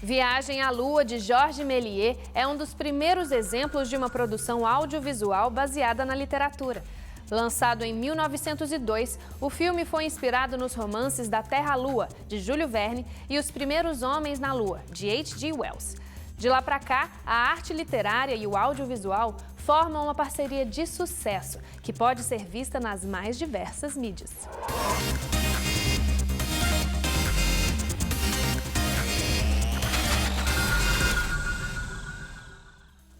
Viagem à Lua, de Georges Méliès, é um dos primeiros exemplos de uma produção audiovisual baseada na literatura. Lançado em 1902, o filme foi inspirado nos romances Da Terra à Lua, de Júlio Verne, e Os Primeiros Homens na Lua, de H.G. Wells. De lá para cá, a arte literária e o audiovisual formam uma parceria de sucesso, que pode ser vista nas mais diversas mídias.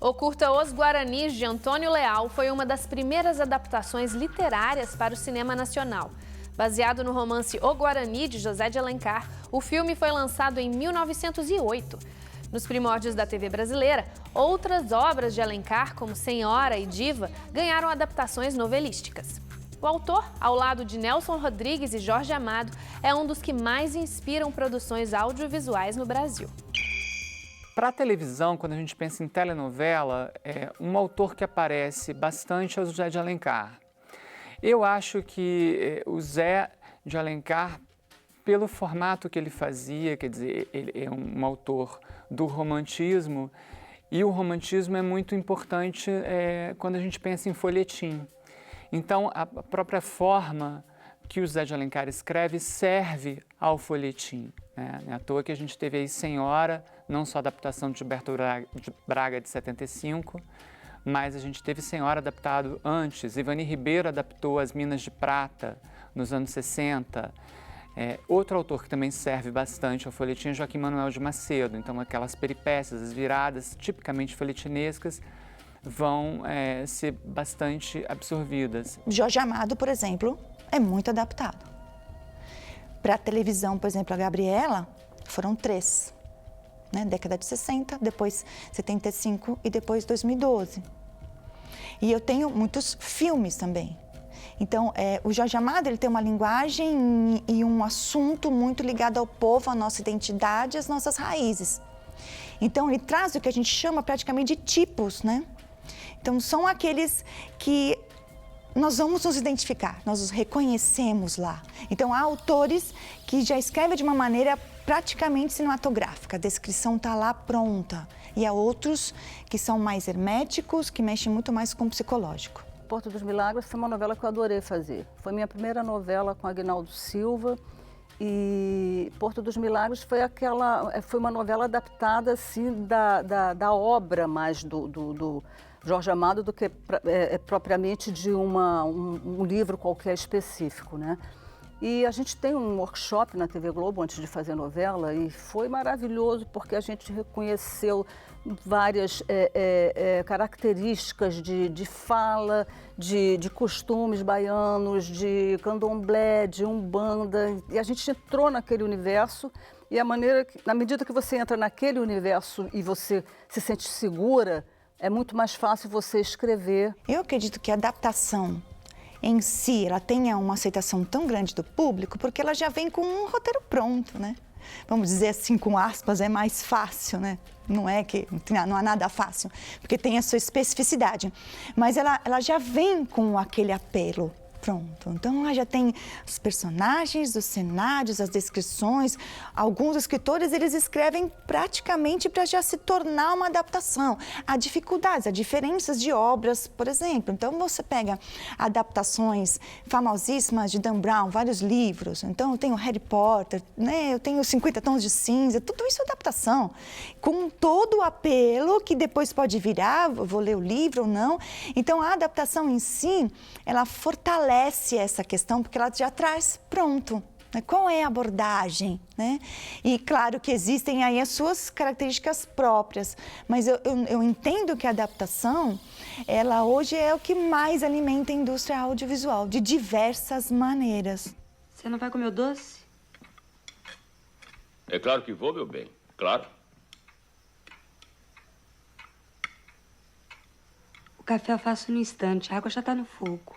O curta Os Guaranis, de Antônio Leal, foi uma das primeiras adaptações literárias para o cinema nacional. Baseado no romance O Guarani, de José de Alencar, o filme foi lançado em 1908. Nos primórdios da TV brasileira, outras obras de Alencar, como Senhora e Diva, ganharam adaptações novelísticas. O autor, ao lado de Nelson Rodrigues e Jorge Amado, é um dos que mais inspiram produções audiovisuais no Brasil. Para a televisão, quando a gente pensa em telenovela, um autor que aparece bastante é o José de Alencar. Eu acho que o Zé de Alencar, pelo formato que ele fazia, quer dizer, ele é um autor do romantismo, e o romantismo é muito importante quando a gente pensa em folhetim. Então, a própria forma que o José de Alencar escreve serve ao folhetim. Não é à toa que a gente teve aí Senhora, não só a adaptação de Gilberto Braga de 75, mas a gente teve Senhora adaptado antes. Ivani Ribeiro adaptou As Minas de Prata nos anos 60. Outro autor que também serve bastante ao folhetim é Joaquim Manuel de Macedo. Então, aquelas peripécias, as viradas tipicamente folhetinescas vão ser bastante absorvidas. Jorge Amado, por exemplo, é muito adaptado. Para a televisão, por exemplo, a Gabriela, foram 3. Década de 60, depois 75 e depois 2012. E eu tenho muitos filmes também. Então, o Jorge Amado, ele tem uma linguagem e um assunto muito ligado ao povo, à nossa identidade, às nossas raízes. Então, ele traz o que a gente chama praticamente de tipos, né? Então, são aqueles que nós vamos nos identificar, nós os reconhecemos lá. Então, há autores que já escrevem de uma maneira praticamente cinematográfica, a descrição está lá pronta. E há outros que são mais herméticos, que mexem muito mais com o psicológico. Porto dos Milagres foi uma novela que eu adorei fazer. Foi minha primeira novela com Aguinaldo Silva. E Porto dos Milagres foi uma novela adaptada assim, da obra mais do Jorge Amado do que propriamente de um livro qualquer específico, né? E a gente tem um workshop na TV Globo antes de fazer novela e foi maravilhoso porque a gente reconheceu várias características de fala, de costumes baianos, de candomblé, de umbanda. E a gente entrou naquele universo e na medida que você entra naquele universo e você se sente segura, é muito mais fácil você escrever. Eu acredito que a adaptação em si, ela tenha uma aceitação tão grande do público, porque ela já vem com um roteiro pronto, né? Vamos dizer assim, com aspas, é mais fácil, né? Não há nada fácil, porque tem a sua especificidade. Mas ela já vem com aquele apelo pronto. Então, lá já tem os personagens, os cenários, as descrições. Alguns escritores, eles escrevem praticamente para já se tornar uma adaptação. Há dificuldades, há diferenças de obras, por exemplo. Então, você pega adaptações famosíssimas de Dan Brown, vários livros. Então, eu tenho Harry Potter, né? Eu tenho 50 Tons de Cinza, tudo isso é adaptação. Com todo o apelo que depois pode virar, vou ler o livro ou não. Então, a adaptação em si, ela fortalece essa questão, porque ela já traz pronto. Né? Qual é a abordagem? Né? E claro que existem aí as suas características próprias, mas eu entendo que a adaptação, ela hoje é o que mais alimenta a indústria audiovisual, de diversas maneiras. Você não vai comer o doce? É claro que vou, meu bem, claro. O café eu faço no instante, a água já está no fogo.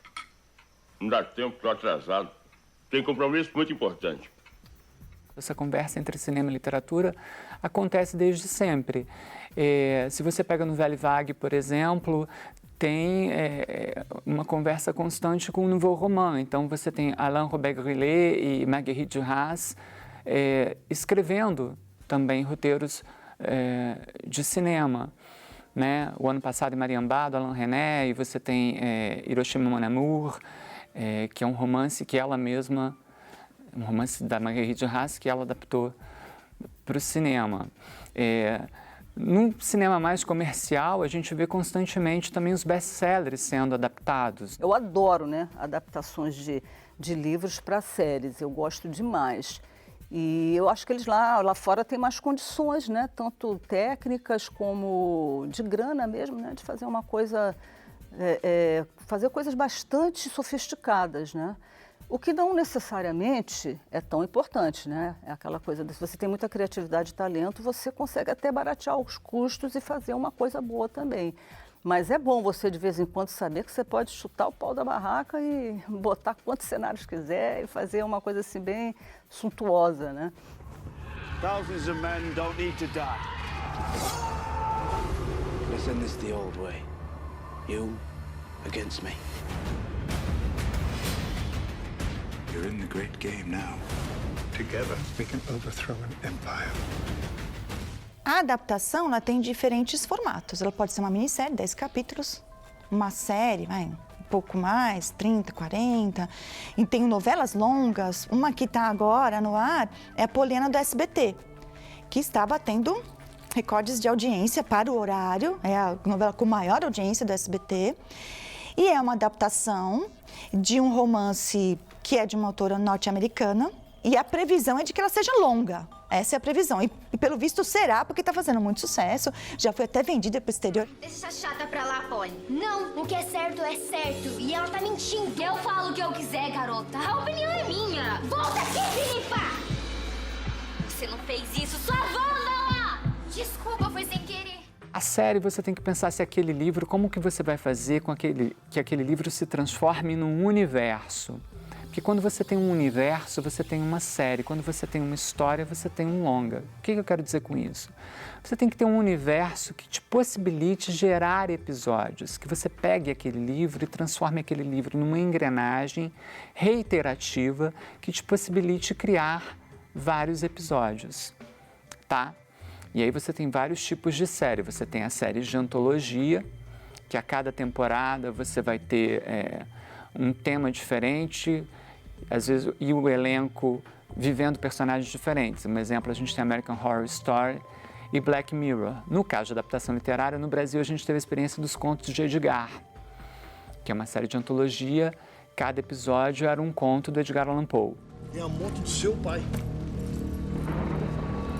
Não dá tempo, estou atrasado. Tem compromisso muito importante. Essa conversa entre cinema e literatura acontece desde sempre. Se você pega no Velho Vague, por exemplo, tem uma conversa constante com o Nouveau Roman. Então, você tem Alain Robert-Grillet e Marguerite Duras escrevendo também roteiros de cinema, né? O ano passado em Mariambá, do Alain Resnais, e você tem Hiroshima Mon Amour, que é um romance que ela mesma, um romance da Marguerite Duras, que ela adaptou para o cinema. No cinema mais comercial, a gente vê constantemente também os best-sellers sendo adaptados. Eu adoro, né, adaptações de livros para séries, eu gosto demais. E eu acho que eles lá fora têm mais condições, né, tanto técnicas como de grana mesmo, né, de fazer uma coisa, fazer coisas bastante sofisticadas, né. O que não necessariamente é tão importante, né? É aquela coisa, se você tem muita criatividade e talento, você consegue até baratear os custos e fazer uma coisa boa também. Mas é bom você, de vez em quando, saber que você pode chutar o pau da barraca e botar quantos cenários quiser e fazer uma coisa assim bem suntuosa, né? Thousands of men don't need to die. Let's end this the old way. You against me. You're in the great game now. Together, we can overthrow an empire. A adaptação, ela tem diferentes formatos. Ela pode ser uma minissérie, 10 capítulos, uma série, um pouco mais, 30, 40. E tem novelas longas. Uma que está agora no ar é a Poliana do SBT, que está batendo recordes de audiência para o horário. É a novela com maior audiência do SBT. E é uma adaptação de um romance que é de uma autora norte-americana, e a previsão é de que ela seja longa. Essa é a previsão. E pelo visto será, porque está fazendo muito sucesso. Já foi até vendida para o exterior. Deixa essa chata pra lá, Polly. Não, o que é certo. E ela tá mentindo. Eu falo o que eu quiser, garota. A opinião é minha. Volta aqui, Filipa! Você não fez isso, sua vândala! Desculpa, foi sem querer. A série, você tem que pensar se aquele livro, como que você vai fazer com que aquele livro se transforme num universo. Porque quando você tem um universo, você tem uma série. Quando você tem uma história, você tem um longa. O que eu quero dizer com isso? Você tem que ter um universo que te possibilite gerar episódios, que você pegue aquele livro e transforme aquele livro numa engrenagem reiterativa que te possibilite criar vários episódios, tá? E aí você tem vários tipos de série. Você tem a série de antologia, que a cada temporada você vai ter um tema diferente, às vezes, e o elenco vivendo personagens diferentes. Um exemplo, a gente tem American Horror Story e Black Mirror. No caso de adaptação literária, no Brasil a gente teve a experiência dos contos de Edgar, que é uma série de antologia. Cada episódio era um conto do Edgar Allan Poe. É a moto do seu pai.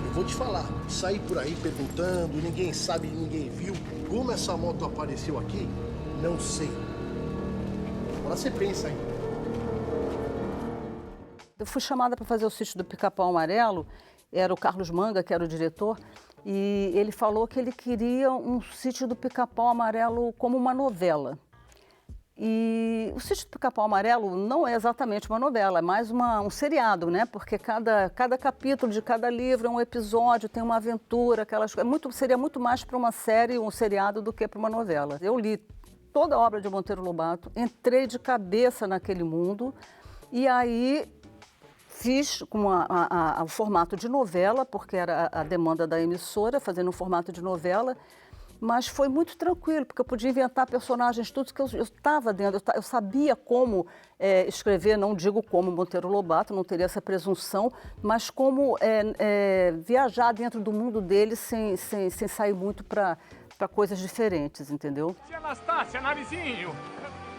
Eu vou te falar, sair por aí perguntando, ninguém sabe, ninguém viu. Como essa moto apareceu aqui, não sei. Agora você pensa aí. Eu fui chamada para fazer o Sítio do Pica-Pau Amarelo, era o Carlos Manga, que era o diretor, e ele falou que ele queria um Sítio do Pica-Pau Amarelo como uma novela. E o Sítio do Pica-Pau Amarelo não é exatamente uma novela, é mais um seriado, né? Porque cada capítulo de cada livro é um episódio, tem uma aventura, aquelas coisas. Seria muito mais para uma série, um seriado, do que para uma novela. Eu li toda a obra de Monteiro Lobato, entrei de cabeça naquele mundo e aí fiz com o formato de novela, porque era a demanda da emissora, fazendo um formato de novela, mas foi muito tranquilo, porque eu podia inventar personagens, tudo que eu estava dentro, eu sabia como escrever, não digo como Monteiro Lobato, não teria essa presunção, mas como viajar dentro do mundo dele sem sair muito para coisas diferentes, entendeu? Tia Anastácia, narizinho,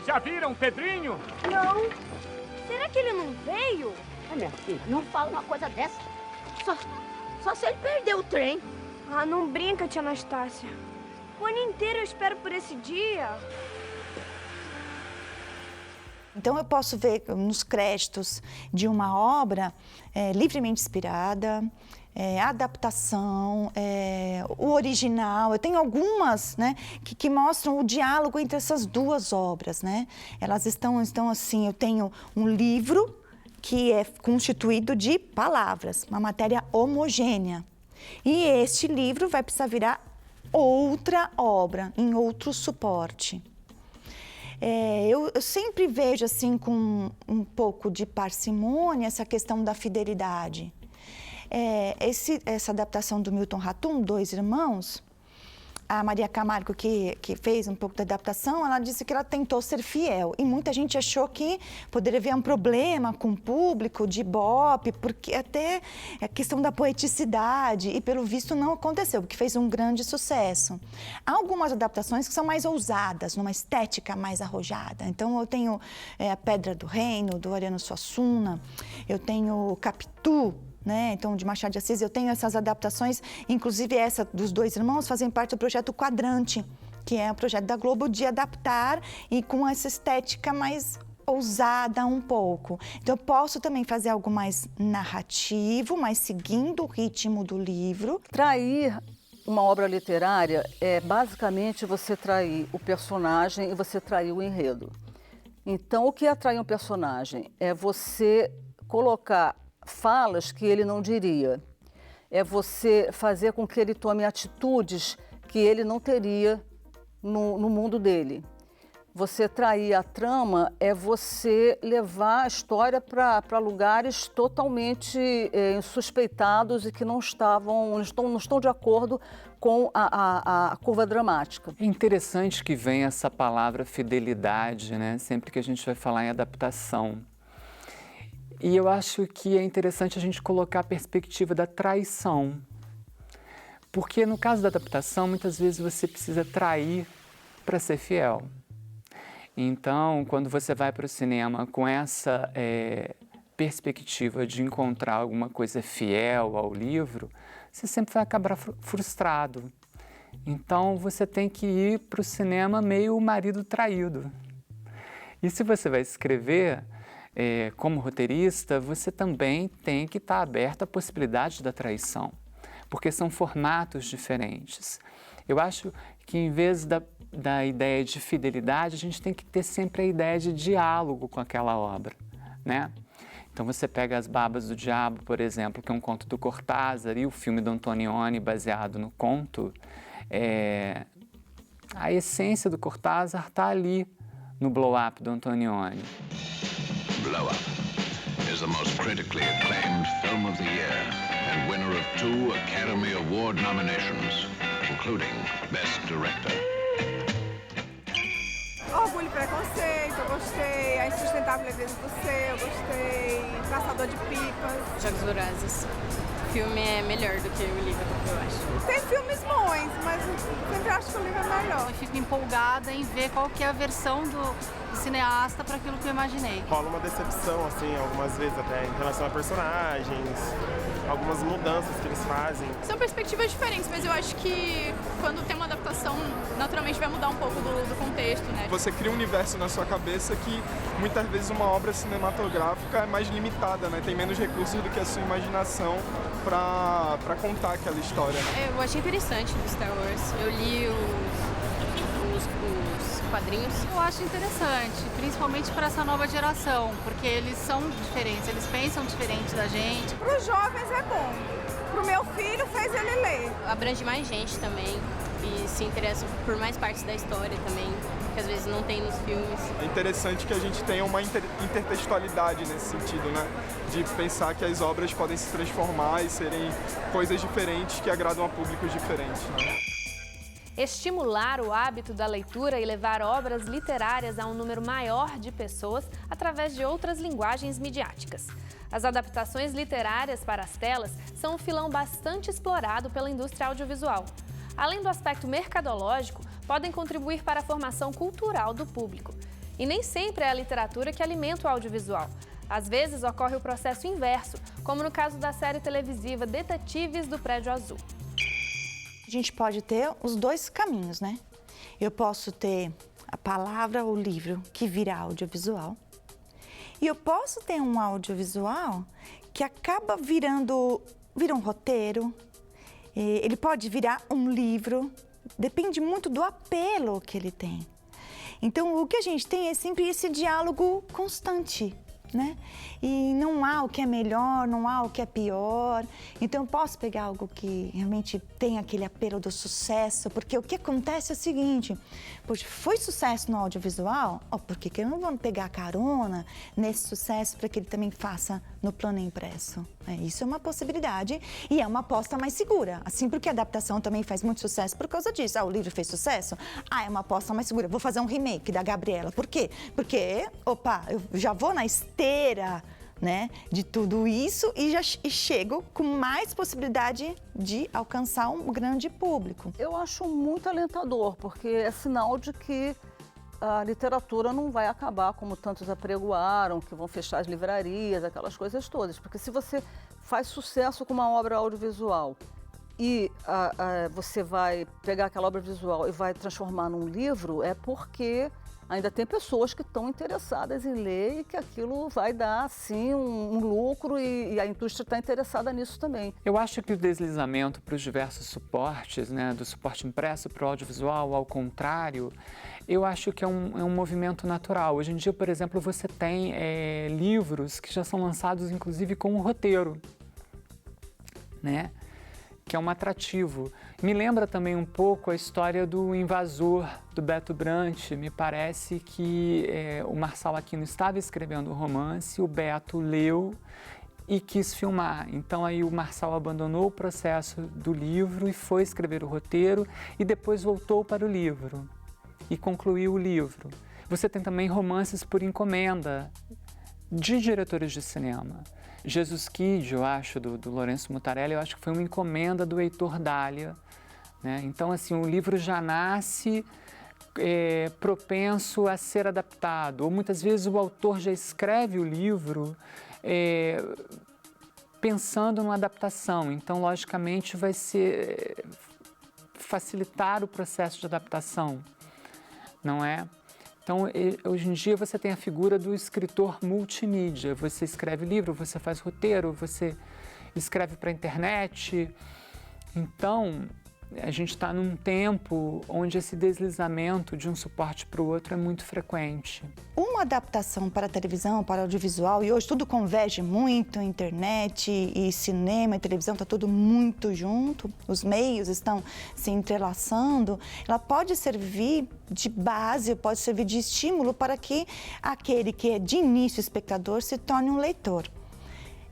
já viram Pedrinho? Não. Será que ele não veio? Ai, minha filha, não fala uma coisa dessa. Só se ele perdeu o trem. Ah, não brinca, tia Anastácia. O ano inteiro eu espero por esse dia. Então, eu posso ver nos créditos de uma obra livremente inspirada, adaptação, o original. Eu tenho algumas, né, que mostram o diálogo entre essas duas obras, né? Elas estão assim, eu tenho um livro que é constituído de palavras, uma matéria homogênea. E este livro vai precisar virar outra obra, em outro suporte. Eu sempre vejo assim com um pouco de parcimônia essa questão da fidelidade. essa adaptação do Milton Ratum, Dois Irmãos, a Maria Camargo, que fez um pouco da adaptação, ela disse que ela tentou ser fiel. E muita gente achou que poderia haver um problema com o público de Ibope, porque até a questão da poeticidade, e pelo visto não aconteceu, porque fez um grande sucesso. Há algumas adaptações que são mais ousadas, numa estética mais arrojada. Então eu tenho a Pedra do Reino, do Ariano Suassuna, eu tenho Capitu, né? Então, de Machado de Assis, eu tenho essas adaptações, inclusive essa dos Dois Irmãos, fazem parte do projeto Quadrante, que é um projeto da Globo de adaptar e com essa estética mais ousada um pouco. Então, eu posso também fazer algo mais narrativo, mas seguindo o ritmo do livro. Trair uma obra literária é basicamente você trair o personagem e você trair o enredo. Então, o que é atrair um personagem? É você colocar falas que ele não diria. É você fazer com que ele tome atitudes que ele não teria no mundo dele. Você trair a trama é você levar a história para lugares totalmente insuspeitados e que não estão de acordo com a curva dramática. É interessante que vem essa palavra fidelidade, né? Sempre que a gente vai falar em adaptação. E eu acho que é interessante a gente colocar a perspectiva da traição. Porque no caso da adaptação, muitas vezes você precisa trair para ser fiel. Então, quando você vai para o cinema com essa perspectiva de encontrar alguma coisa fiel ao livro, você sempre vai acabar frustrado. Então, você tem que ir para o cinema meio o marido traído. E se você vai escrever como roteirista, você também tem que estar aberto à possibilidade da traição, porque são formatos diferentes. Eu acho que em vez da ideia de fidelidade, a gente tem que ter sempre a ideia de diálogo com aquela obra, né? Então você pega As Barbas do Diabo, por exemplo, que é um conto do Cortázar, e o filme do Antonioni, baseado no conto, a essência do Cortázar está ali no Blow Up do Antonioni. Blow Up is the most critically acclaimed film of the year and winner of 2 Academy Award nominations, including Best Director. Orgulho e Preconceito, eu gostei. A Insustentável Leveza do Ser, eu gostei. Caçador de Pipas. Jogos Vorazes. O filme é melhor do que o livro, eu acho. Tem filmes bons, mas sempre acho que o livro é melhor. Eu fico empolgada em ver qual que é a versão do cineasta para aquilo que eu imaginei. Rola uma decepção, assim, algumas vezes até em relação a personagens, algumas mudanças que eles fazem. São perspectivas diferentes, mas eu acho que quando tem uma adaptação, naturalmente vai mudar um pouco do contexto, né? Você cria um universo na sua cabeça que muitas vezes uma obra cinematográfica é mais limitada, né? Tem menos recursos do que a sua imaginação para contar aquela história. Né? Eu achei interessante do Star Wars. Eu li os quadrinhos. Eu acho interessante, principalmente para essa nova geração, porque eles são diferentes, eles pensam diferente da gente. Para os jovens é bom. Para o meu filho fez ele ler. Abrange mais gente também e se interessa por mais partes da história também, que às vezes não tem nos filmes. É interessante que a gente tenha uma intertextualidade nesse sentido, né? De pensar que as obras podem se transformar e serem coisas diferentes que agradam a públicos diferentes, né? Estimular o hábito da leitura e levar obras literárias a um número maior de pessoas através de outras linguagens midiáticas. As adaptações literárias para as telas são um filão bastante explorado pela indústria audiovisual. Além do aspecto mercadológico, podem contribuir para a formação cultural do público. E nem sempre é a literatura que alimenta o audiovisual. Às vezes ocorre o processo inverso, como no caso da série televisiva Detetives do Prédio Azul. A gente pode ter os dois caminhos, né? Eu posso ter a palavra ou livro que vira audiovisual. E eu posso ter um audiovisual que acaba vira um roteiro. Ele pode virar um livro. Depende muito do apelo que ele tem. Então, o que a gente tem é sempre esse diálogo constante, né? E não há o que é melhor, não há o que é pior. Então, eu posso pegar algo que realmente tem aquele apelo do sucesso, porque o que acontece é o seguinte, poxa, foi sucesso no audiovisual, por que eu não vou pegar carona nesse sucesso para que ele também faça no plano impresso? Isso é uma possibilidade e é uma aposta mais segura. Assim, porque a adaptação também faz muito sucesso por causa disso. O livro fez sucesso? É uma aposta mais segura. Vou fazer um remake da Gabriela. Por quê? Porque, eu já vou na esteira, né, de tudo isso e chego com mais possibilidade de alcançar um grande público. Eu acho muito alentador, porque é sinal de que a literatura não vai acabar como tantos apregoaram, que vão fechar as livrarias, aquelas coisas todas. Porque se você faz sucesso com uma obra audiovisual e você vai pegar aquela obra visual e vai transformar num livro, é porque ainda tem pessoas que estão interessadas em ler e que aquilo vai dar, sim, um lucro e a indústria está interessada nisso também. Eu acho que o deslizamento para os diversos suportes, né, do suporte impresso para o audiovisual, ao contrário, eu acho que é um movimento natural. Hoje em dia, por exemplo, você tem livros que já são lançados, inclusive, com um roteiro, né? Que é um atrativo. Me lembra também um pouco a história do Invasor, do Beto Brant. Me parece que o Marçal Aquino estava escrevendo o romance, o Beto leu e quis filmar. Então aí o Marçal abandonou o processo do livro e foi escrever o roteiro e depois voltou para o livro e concluiu o livro. Você tem também romances por encomenda de diretores de cinema. Jesus Kid, eu acho, do Lourenço Mutarelli, eu acho que foi uma encomenda do Heitor Dália, né? Então, assim, o livro já nasce propenso a ser adaptado. Ou muitas vezes o autor já escreve o livro pensando numa adaptação. Então, logicamente, vai ser facilitar o processo de adaptação, não é? Então, hoje em dia, você tem a figura do escritor multimídia. Você escreve livro, você faz roteiro, você escreve para a internet. Então, a gente está num tempo onde esse deslizamento de um suporte para o outro é muito frequente. Uma adaptação para a televisão, para o audiovisual, e hoje tudo converge muito, internet e cinema e televisão, está tudo muito junto, os meios estão se entrelaçando, ela pode servir de base, pode servir de estímulo para que aquele que é de início espectador se torne um leitor.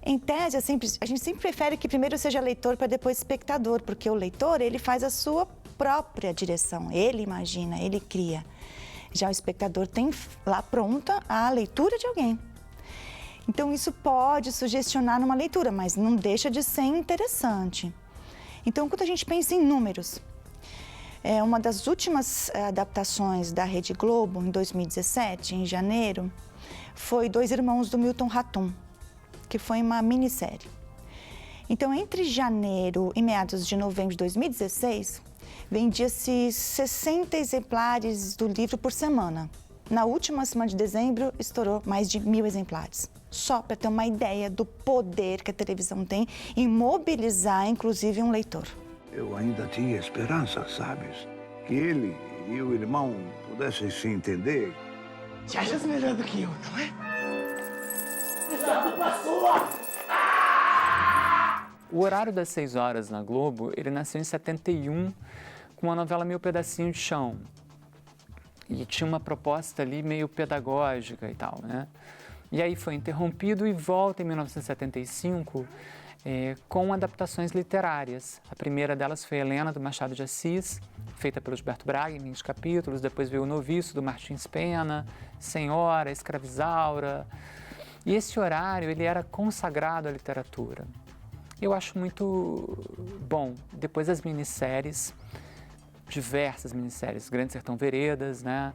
Em tese, a gente sempre prefere que primeiro seja leitor para depois espectador, porque o leitor, ele faz a sua própria direção, ele imagina, ele cria. Já o espectador tem lá pronta a leitura de alguém. Então, isso pode sugestionar numa leitura, mas não deixa de ser interessante. Então, quando a gente pensa em números, uma das últimas adaptações da Rede Globo, em 2017, em janeiro, foi Dois Irmãos do Milton Ratum, que foi uma minissérie. Então, entre janeiro e meados de novembro de 2016, vendia-se 60 exemplares do livro por semana. Na última semana de dezembro, estourou mais de 1.000 exemplares. Só para ter uma ideia do poder que a televisão tem em mobilizar, inclusive, um leitor. Eu ainda tinha esperança, sabes? Que ele e o irmão pudessem se entender. Te achas melhor do que eu, não é? O Horário das 6 horas na Globo, ele nasceu em 71 com a novela Meu Pedacinho de Chão. E tinha uma proposta ali meio pedagógica e tal, né? E aí foi interrompido e volta em 1975 com adaptações literárias. A primeira delas foi Helena, do Machado de Assis, feita pelo Gilberto Braga, em 20 capítulos. Depois veio O Noviço, do Martins Pena, Senhora, Escravizaura. E esse horário, ele era consagrado à literatura. Eu acho muito bom. Depois as minisséries, diversas minisséries, Grande Sertão Veredas, né?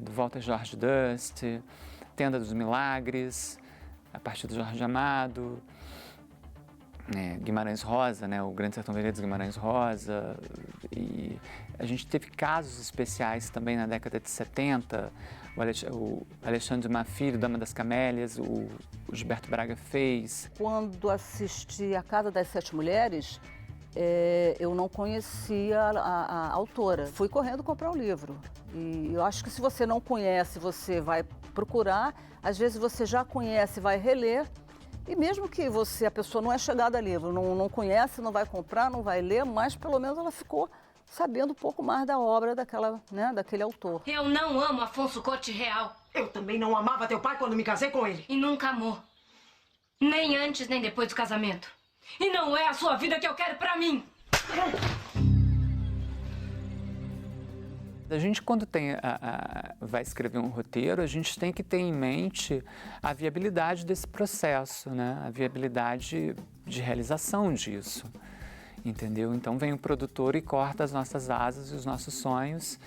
Do Walter George Dust, Tenda dos Milagres, a partir do Jorge Amado, Guimarães Rosa, né? O Grande Sertão Veredas, Guimarães Rosa. E a gente teve casos especiais também na década de 70, o Alexandre Dumas Filho, Dama das Camélias, o Gilberto Braga fez. Quando assisti A Casa das Sete Mulheres, eu não conhecia a autora. Fui correndo comprar o livro. E eu acho que se você não conhece, você vai procurar. Às vezes você já conhece, vai reler. E mesmo que a pessoa não é chegada a livro, não conhece, não vai comprar, não vai ler, mas pelo menos ela ficou sabendo um pouco mais da obra daquele autor. Eu não amo Afonso Corte Real. Eu também não amava teu pai quando me casei com ele. E nunca amou. Nem antes, nem depois do casamento. E não é a sua vida que eu quero pra mim. A gente, quando vai escrever um roteiro, a gente tem que ter em mente a viabilidade desse processo, né? A viabilidade de realização disso, entendeu? Então vem o produtor e corta as nossas asas e os nossos sonhos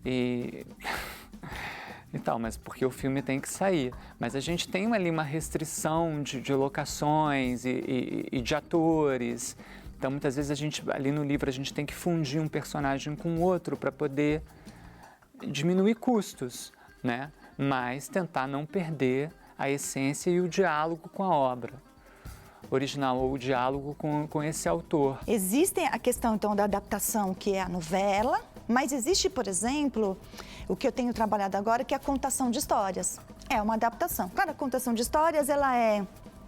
e tal, mas porque o filme tem que sair. Mas a gente tem ali uma restrição de locações e de atores. Então, muitas vezes, ali no livro, a gente tem que fundir um personagem com outro para poder diminuir custos, né? Mas tentar não perder a essência e o diálogo com a obra original, ou o diálogo com esse autor. Existe a questão, então, da adaptação, que é a novela, mas existe, por exemplo, o que eu tenho trabalhado agora, que é a contação de histórias. É uma adaptação. Claro, a contação de histórias, ela é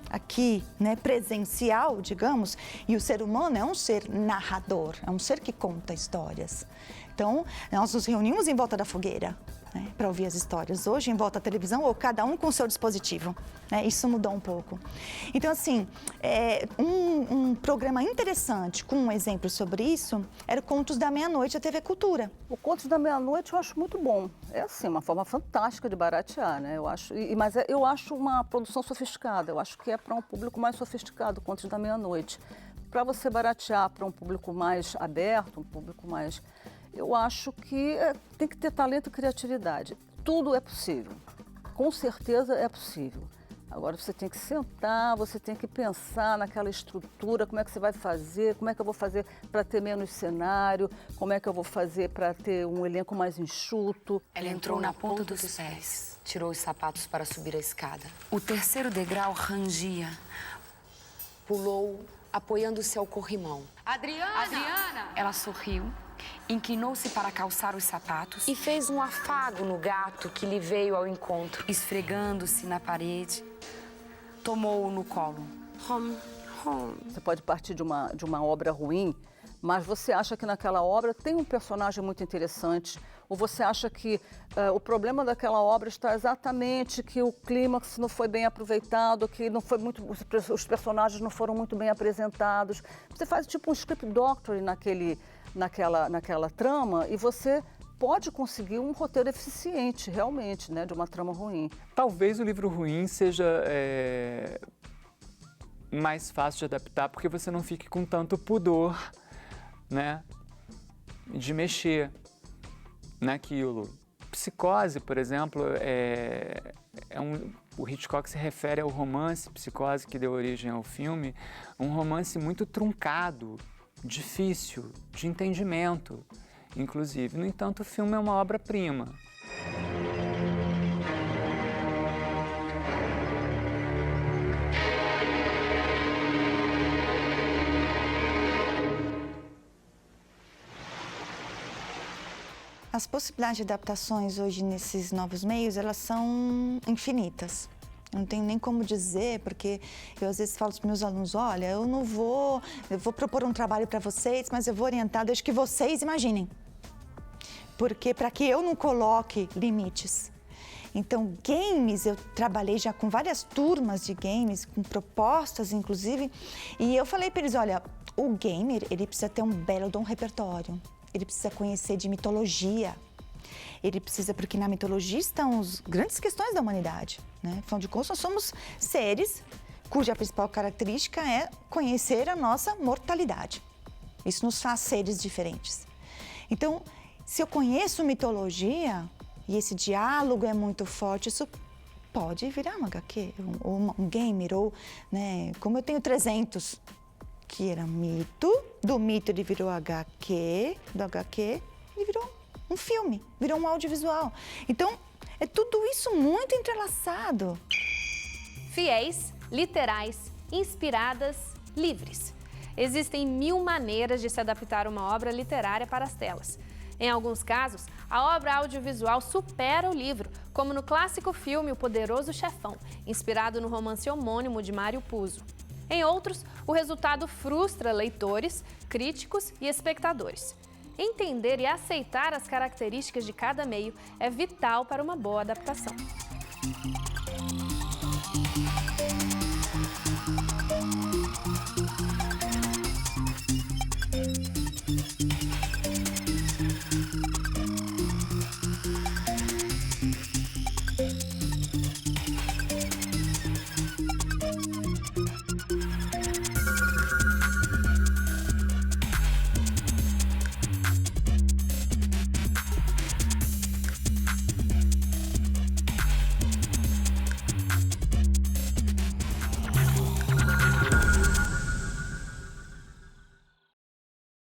aqui, né, presencial, digamos, e o ser humano é um ser narrador, é um ser que conta histórias. Então, nós nos reunimos em volta da fogueira, né, para ouvir as histórias. Hoje, em volta à televisão, ou cada um com o seu dispositivo. Né, isso mudou um pouco. Então, assim, um programa interessante, com um exemplo sobre isso, era o Contos da Meia-Noite, da TV Cultura. O Contos da Meia-Noite eu acho muito bom. É, assim, uma forma fantástica de baratear, né? Mas eu acho uma produção sofisticada. Eu acho que é para um público mais sofisticado, Contos da Meia-Noite. Para você baratear para um público mais aberto, um público mais... Eu acho que tem que ter talento e criatividade. Tudo é possível. Com certeza é possível. Agora você tem que sentar, você tem que pensar naquela estrutura, como é que você vai fazer, como é que eu vou fazer para ter menos cenário, como é que eu vou fazer para ter um elenco mais enxuto. Ela entrou na ponta dos pés, tirou os sapatos para subir a escada. O terceiro degrau rangia. Pulou, apoiando-se ao corrimão. Adriana! Ela sorriu, inclinou-se para calçar os sapatos e fez um afago no gato que lhe veio ao encontro. Esfregando-se na parede, tomou-o no colo. Home. Você pode partir de uma obra ruim, mas você acha que naquela obra tem um personagem muito interessante, ou você acha que o problema daquela obra está exatamente que o clímax não foi bem aproveitado, que não foi muito, os personagens não foram muito bem apresentados. Você faz tipo um script doctoring naquela trama e você pode conseguir um roteiro eficiente, realmente, né, de uma trama ruim. Talvez o livro ruim seja mais fácil de adaptar, porque você não fique com tanto pudor, né, de mexer naquilo. Psicose, por exemplo, o Hitchcock se refere ao romance Psicose, que deu origem ao filme, um romance muito truncado, difícil, de entendimento, inclusive. No entanto, o filme é uma obra-prima. As possibilidades de adaptações hoje nesses novos meios, elas são infinitas. Eu não tenho nem como dizer, porque eu às vezes falo para os meus alunos, olha, eu vou propor um trabalho para vocês, mas eu vou orientar desde que vocês imaginem. Porque para que eu não coloque limites. Então, games, eu trabalhei já com várias turmas de games, com propostas, inclusive, e eu falei para eles, olha, o gamer, ele precisa ter um belo de um repertório, ele precisa conhecer de mitologia, ele precisa, porque na mitologia estão as grandes questões da humanidade, né? Afinal de contas, nós somos seres cuja principal característica é conhecer a nossa mortalidade. Isso nos faz seres diferentes. Então, se eu conheço mitologia e esse diálogo é muito forte, isso pode virar um HQ, ou um gamer, ou, né, como eu tenho 300, que era mito, do mito ele virou HQ, do HQ ele virou um filme, virou um audiovisual. Então, é tudo isso muito entrelaçado. Fiéis, literais, inspiradas, livres. Existem 1000 maneiras de se adaptar uma obra literária para as telas. Em alguns casos, a obra audiovisual supera o livro, como no clássico filme O Poderoso Chefão, inspirado no romance homônimo de Mário Puzo. Em outros, o resultado frustra leitores, críticos e espectadores. Entender e aceitar as características de cada meio é vital para uma boa adaptação. Música